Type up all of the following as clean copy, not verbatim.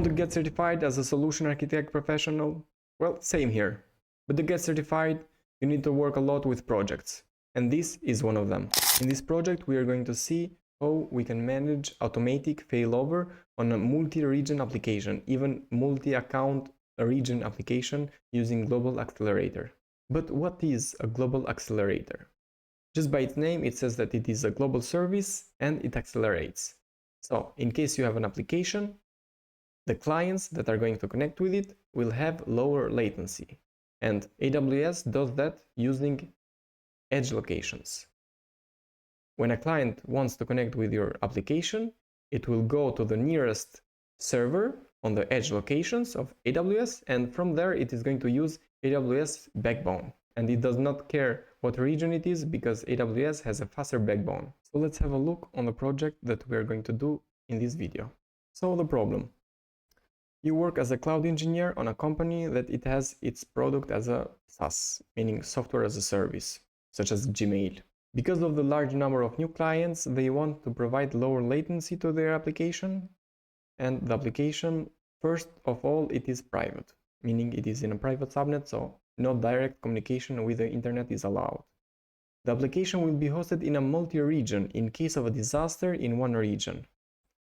Want to get certified as a solution architect professional? Well, same here. But to get certified, you need to work a lot with projects. And this is one of them. In this project, we are going to see how we can manage automatic failover on a multi-region application, even multi-account region application using Global Accelerator. But what is a Global Accelerator? Just by its name, it says that it is a global service and it accelerates. So in case you have an application, the clients that are going to connect with it will have lower latency. And AWS does that using edge locations. When a client wants to connect with your application, it will go to the nearest server on the edge locations of AWS, and from there it is going to use AWS backbone. And it does not care what region it is because AWS has a faster backbone. So let's have a look on the project that we are going to do in this video. So the problem. You work as a cloud engineer on a company that it has its product as a SaaS, meaning software as a service, such as Gmail. Because of the large number of new clients, they want to provide lower latency to their application. And the application, first of all, it is private, meaning it is in a private subnet, so no direct communication with the internet is allowed. The application will be hosted in a multi-region in case of a disaster in one region,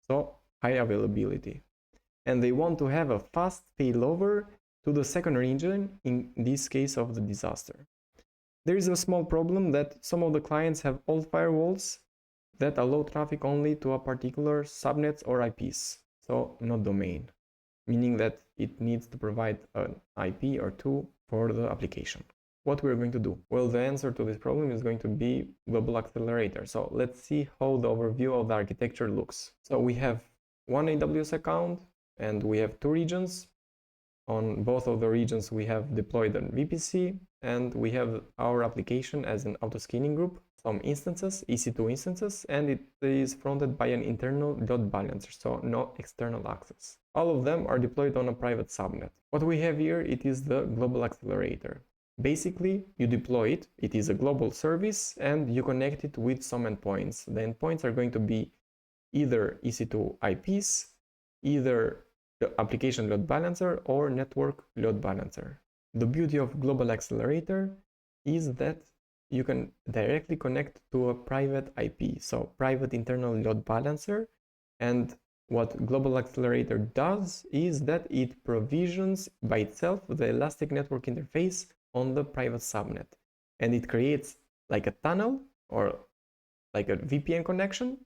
so high availability. And they want to have a fast failover to the second region in this case of the disaster. There is a small problem that some of the clients have old firewalls that allow traffic only to a particular subnets or IPs, so not domain, meaning that it needs to provide an IP or two for the application. What we're going to do? Well, the answer to this problem is going to be Global Accelerator. So let's see how the overview of the architecture looks. So we have one AWS account and we have two regions. On both of the regions we have deployed an VPC and we have our application as an auto-scaling group, some instances, EC2 instances, and it is fronted by an internal load balancer, so no external access. All of them are deployed on a private subnet. What we have here, it is the Global Accelerator. Basically, you deploy it, it is a global service, and you connect it with some endpoints. The endpoints are going to be either EC2 IPs, either the application load balancer or network load balancer. The beauty of Global Accelerator is that you can directly connect to a private IP, so private internal load balancer. And what Global Accelerator does is that it provisions by itself the elastic network interface on the private subnet. And it creates like a tunnel or like a VPN connection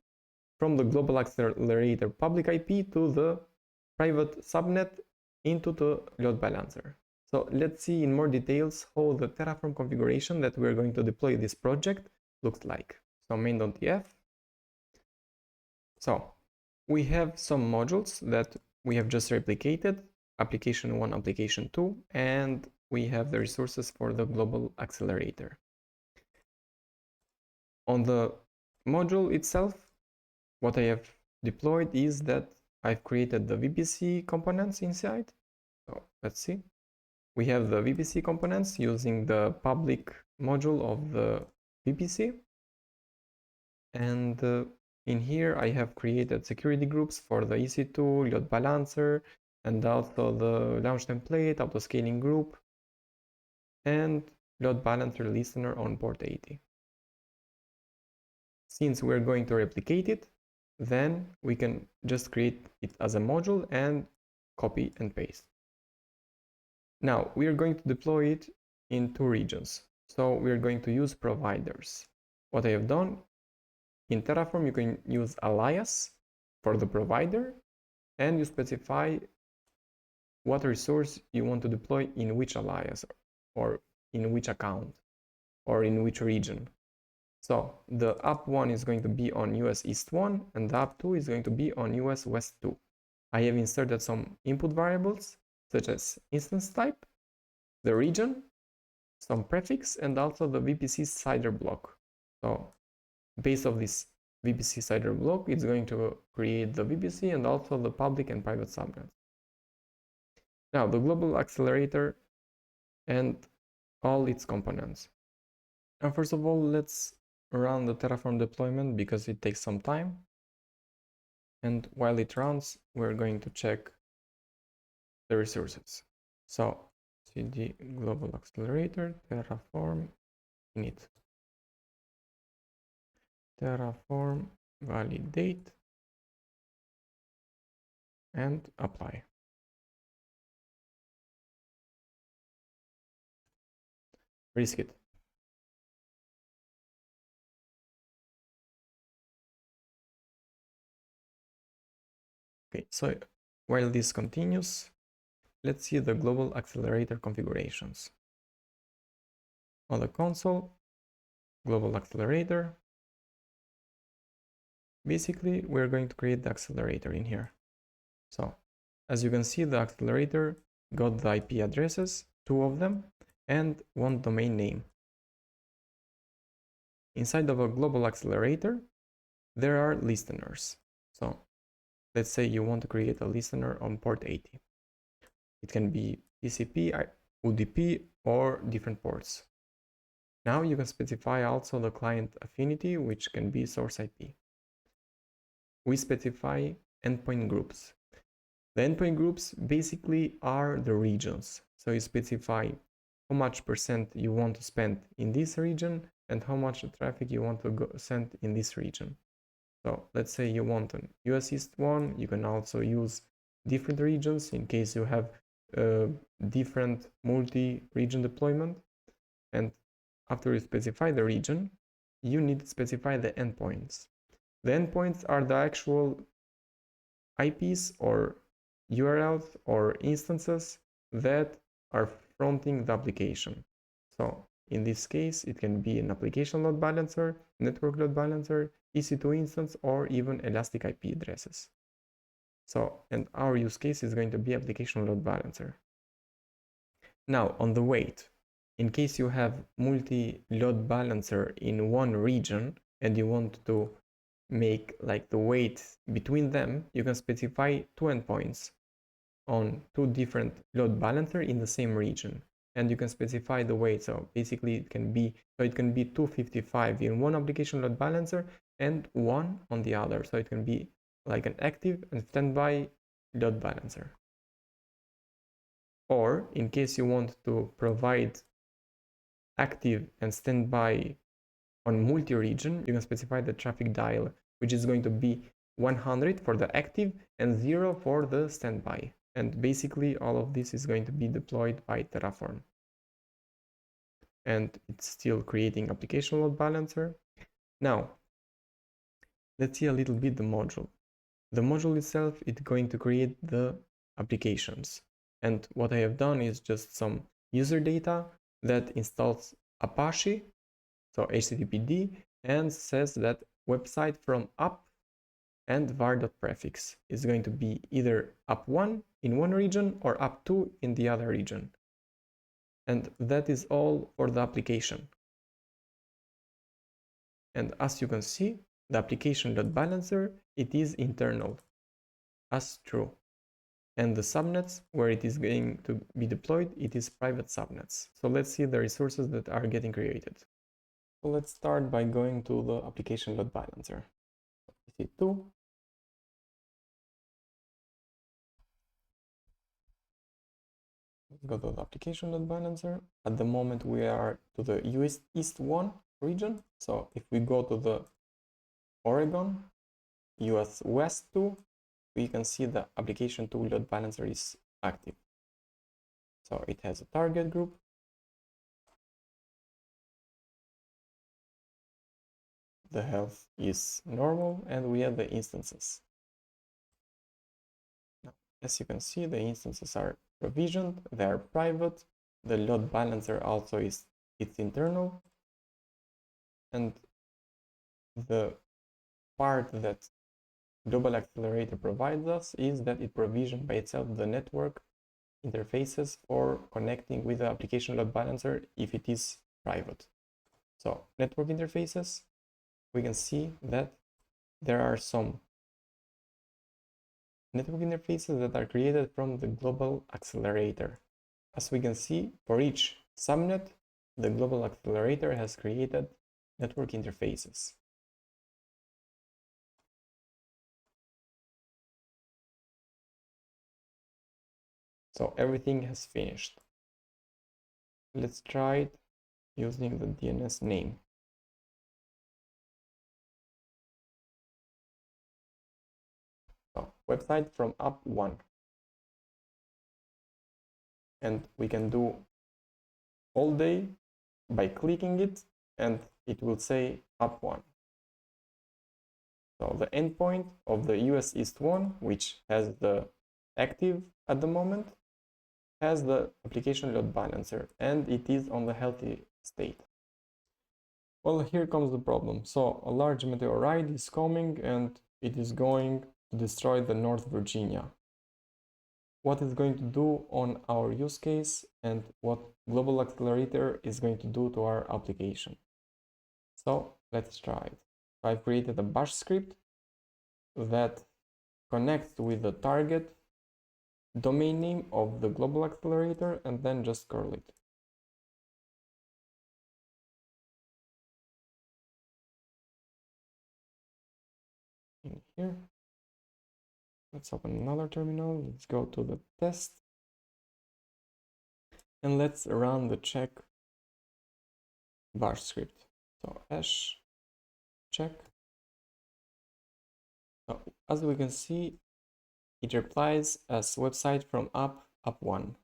from the Global Accelerator public IP to the private subnet into the load balancer. So let's see in more details how the Terraform configuration that we're going to deploy this project looks like. So main.tf. So we have some modules that we have just replicated, application 1, application 2, and we have the resources for the Global Accelerator. On the module itself, what I have deployed is that I've created the VPC components inside. So let's see. We have the VPC components using the public module of the VPC. And in here, I have created security groups for the EC2, load balancer, and also the launch template, auto-scaling group, and load balancer listener on port 80. Since we're going to replicate it, then we can just create it as a module and copy and paste. Now we are going to deploy it in two regions. So we are going to use providers. What I have done in Terraform, you can use alias for the provider and you specify what resource you want to deploy in which alias or in which account or in which region. So the app 1 is going to be on US East 1 and the app 2 is going to be on US West 2. I have inserted some input variables such as instance type, the region, some prefix, and also the VPC CIDR block. So based on this VPC CIDR block, it's going to create the VPC and also the public and private subnets. Now the Global Accelerator and all its components. Now first of all, let's run the Terraform deployment because it takes some time. And while it runs, we're going to check the resources. So cd global accelerator terraform init terraform validate and apply. Risk it. Okay, so while this continues, let's see the global accelerator configurations. On the console, global accelerator. Basically, we're going to create the accelerator in here. So, as you can see, the accelerator got the IP addresses, 2 of them, and 1 domain name. Inside of a global accelerator, there are listeners. So, let's say you want to create a listener on port 80. It can be TCP, UDP, or different ports. Now you can specify also the client affinity, which can be source IP. We specify endpoint groups. The endpoint groups basically are the regions. So you specify how much % you want to spend in this region and how much traffic you want to send in this region. So let's say you want an US East one, you can also use different regions in case you have different multi-region deployment. And after you specify the region, you need to specify the endpoints. The endpoints are the actual IPs or URLs or instances that are fronting the application. So in this case, it can be an application load balancer, network load balancer, EC2 instance, or even elastic IP addresses. So, and our use case is going to be application load balancer. Now, on the weight, in case you have multi-load balancer in one region and you want to make like the weight between them, you can specify 2 endpoints on 2 different load balancer in the same region, and you can specify the weight. So basically it can be 255 in one application load balancer and 1 on the other. So it can be like an active and standby load balancer. Or in case you want to provide active and standby on multi-region, you can specify the traffic dial, which is going to be 100 for the active and 0 for the standby. And basically all of this is going to be deployed by Terraform. And it's still creating application load balancer. Now, let's see a little bit the module. The module itself is going to create the applications. And what I have done is just some user data that installs Apache, so HTTPD, and says that website from app and var.prefix is going to be either app1 in one region or app2 in the other region. And that is all for the application. And as you can see, the application load balancer, it is internal as true. And the subnets where it is going to be deployed, it is private subnets. So let's see the resources that are getting created. So let's start by going to the application load balancer. EC2. Let's go to the application load balancer. At the moment we are to the US East 1 region. So if we go to the Oregon, US West 2, we can see the application 2 load balancer is active. So it has a target group. The health is normal and we have the instances. Now, as you can see, the instances are provisioned, they are private. The load balancer also it's internal. And the part that Global Accelerator provides us is that it provisions by itself the network interfaces for connecting with the application load balancer if it is private. So network interfaces, we can see that there are some network interfaces that are created from the Global Accelerator. As we can see, for each subnet, the Global Accelerator has created network interfaces. So everything has finished. Let's try it using the DNS name. So website from app 1. And we can do all day by clicking it, and it will say app 1. So the endpoint of the US East 1, which has the active at the moment, has the application load balancer, and it is on the healthy state. Well, here comes the problem. So a large meteorite is coming and it is going to destroy the North Virginia. What it's going to do on our use case and what Global Accelerator is going to do to our application. So let's try it. I've created a bash script that connects with the target domain name of the Global Accelerator and then just curl it. In here, let's open another terminal. Let's go to the test and let's run the check bash script. So hash check. So as we can see, it replies as website from app 1,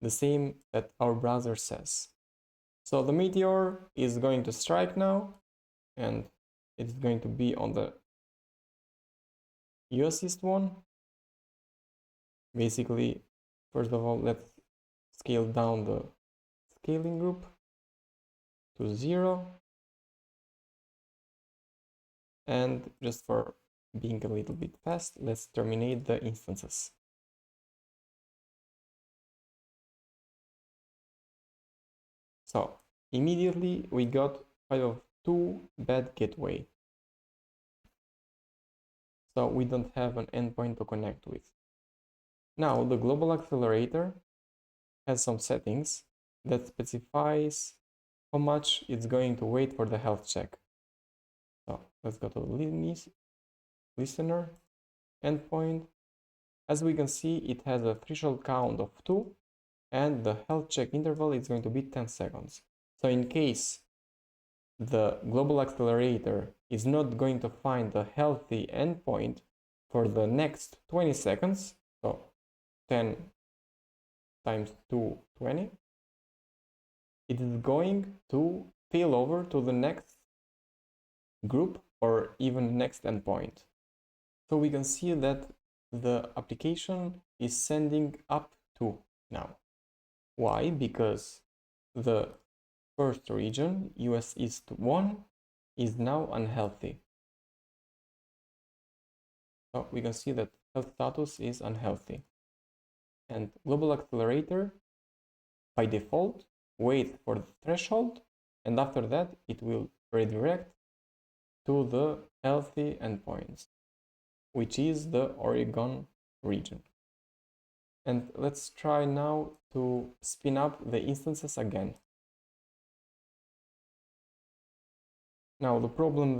the same that our browser says. So the meteor is going to strike now, and it's going to be on the US East 1. Basically, first of all, let's scale down the scaling group to 0. And just for being a little bit fast, let's terminate the instances. So immediately we got 502 bad gateway. So we don't have an endpoint to connect with. Now the Global Accelerator has some settings that specifies how much it's going to wait for the health check. So let's go to the listener endpoint. As we can see, it has a threshold count of 2 and the health check interval is going to be 10 seconds. So in case the Global Accelerator is not going to find a healthy endpoint for the next 20 seconds, so 10 times 2, 20, it is going to fail over to the next group or even next endpoint. So we can see that the application is sending up to now. Why? Because the first region, US East 1, is now unhealthy. So we can see that health status is unhealthy. And Global Accelerator, by default, waits for the threshold, and after that, it will redirect to the healthy endpoints, which is the Oregon region. And let's try now to spin up the instances again. Now the problem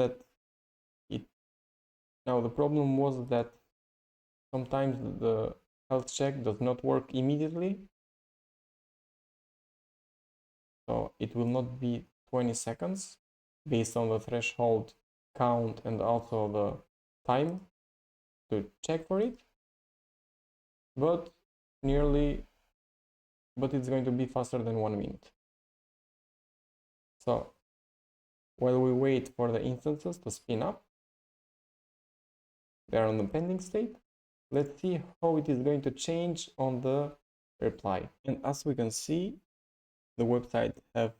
was that sometimes the health check does not work immediately. So it will not be 20 seconds based on the threshold count and also the time to check for it, but it's going to be faster than 1 minute. So while we wait for the instances to spin up, they are on the pending state. Let's see how it is going to change on the reply. And as we can see, the website have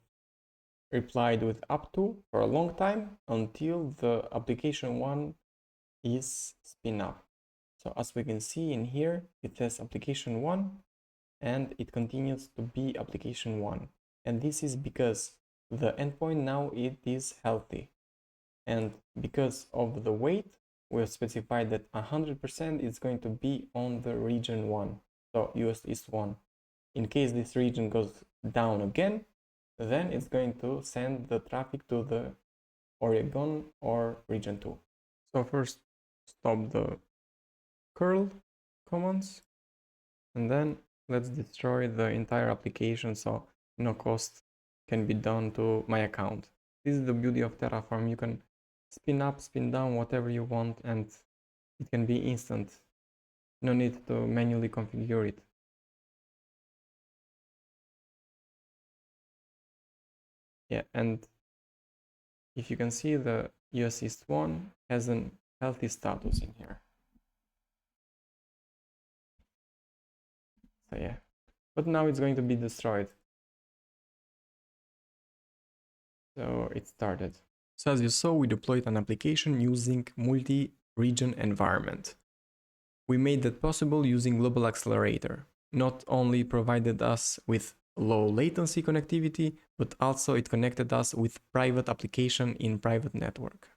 replied with up to for a long time until the application 1 is spin up. So as we can see in here, it says application 1 and it continues to be application 1. And this is because the endpoint now it is healthy. And because of the weight, we have specified that 100% is going to be on the region 1, so US East 1. In case this region goes down again, then it's going to send the traffic to the Oregon or region 2. So first, stop the curl commands And then let's destroy the entire application so no cost can be done to my account. This is the beauty of Terraform. You can spin up, spin down, whatever you want, and it can be instant. No need to manually configure it. Yeah, and if you can see, the uAssist1 has a healthy status in here. So yeah, but now it's going to be destroyed. So it started. So as you saw, we deployed an application using multi-region environment. We made that possible using Global Accelerator. Not only provided us with low latency connectivity, but also it connected us with private application in private network.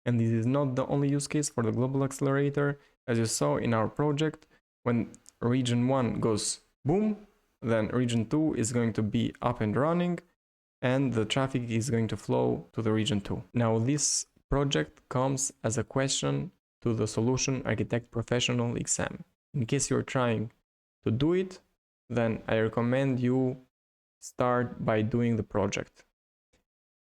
And this is not the only use case for the Global Accelerator. As you saw in our project, when region 1 goes boom, then region 2 is going to be up and running, and the traffic is going to flow to the region 2. Now this project comes as a question to the Solution Architect Professional exam. In case you're trying to do it, then I recommend you start by doing the project.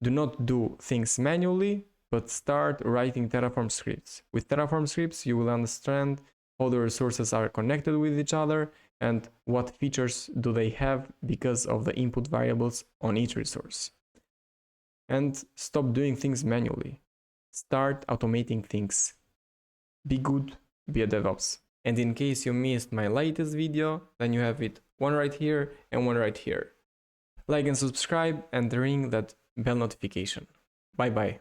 Do not do things manually, but start writing Terraform scripts. With Terraform scripts, you will understand how the resources are connected with each other and what features do they have because of the input variables on each resource. And stop doing things manually. Start automating things. Be good, be a DevOps. And in case you missed my latest video, then you have it one right here and one right here. Like and subscribe and ring that bell notification. Bye bye.